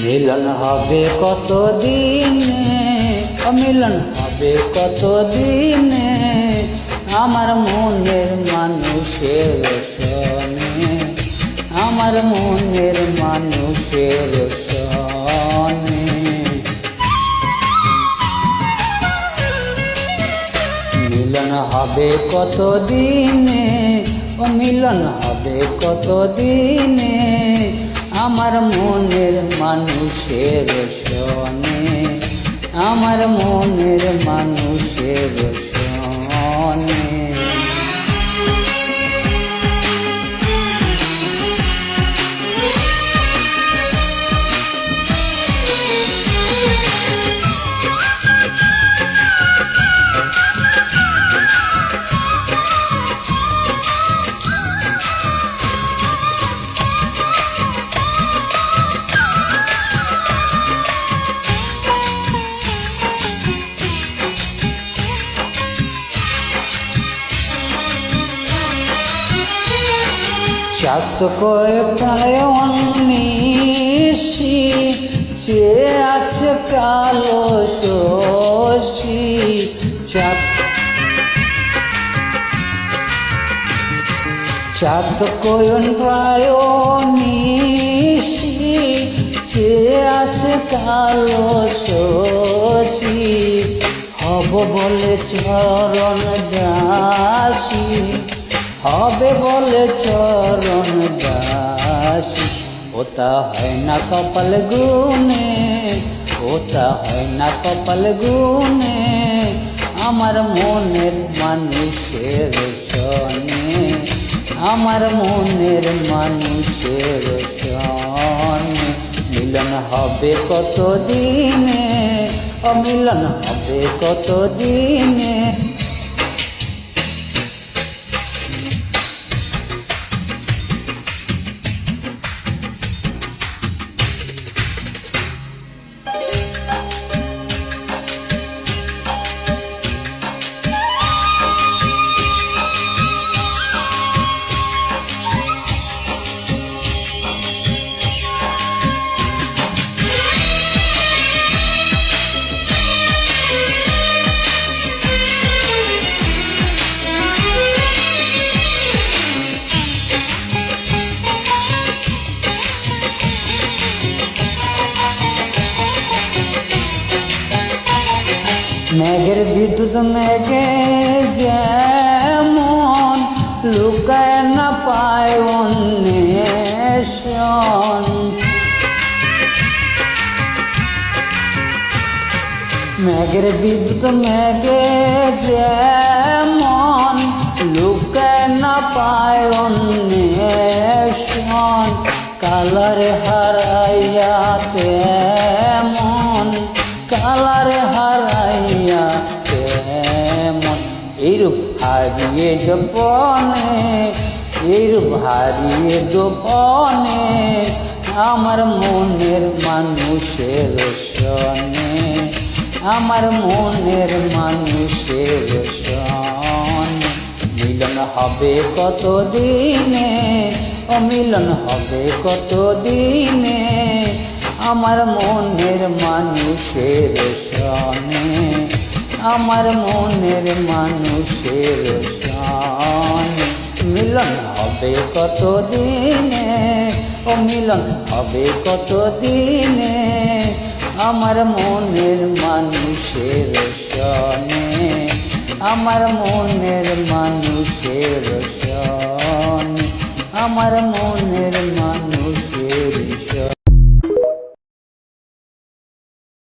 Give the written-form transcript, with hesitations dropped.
মিলন হবে কত দিনে, মিলন হবে কত দিনে, আমার মনের মানুষের সনে, আমার মনের মানুষের সনে। মিলন হবে কত দিনে, মিলন হবে কত দিনে, আমার মনের মানুষের সনে, আমার মনের মানুষের সনে। চাঁদ কয়ে প্রায় অন্নিশি, চেয়ে আছে কালো শশী। চাঁদ কয়ন প্রায় নিশি, চেয়ে আছে কালো শশী। হব বলে চরণ দাসী, হবে বলে চরণ দাসী। ওটা হয় না কপাল গুনে, ওটা হয় না কপাল গুনে, আমার মনের মানুষের সনে, আমার মনের মানুষের সনে। মিলন হবে কত দিনে, মিলন হবে কত দিনে। মেঘের বিদ্যুৎ মেঘে যেমন লুকায় না পায় অন্বেষণ। মেঘের বিদ্যুৎ মেঘে যেমন লুকায় না পায় অন্বেষণ। কালারে হারাইয়া তেমন, কালারে হারাইয়া তেমন। এইরূপ হারিয়ে গোপনে, এইরূপ হারিয়ে গোপনে, আমার মনের মানুষের সনে, আমার মনের মানুষের সনে। মিলন হবে কত দিনে, মিলন হবে কত দিনে, আমার মনের মানুষের সনে, আমার মনের মানুষের সনে। মিলন হবে কত দিনে, মিলন হবে কত দিনে, আমার মনের মানুষের সনে, আমার মনের মানুষের সনে, আমার মনের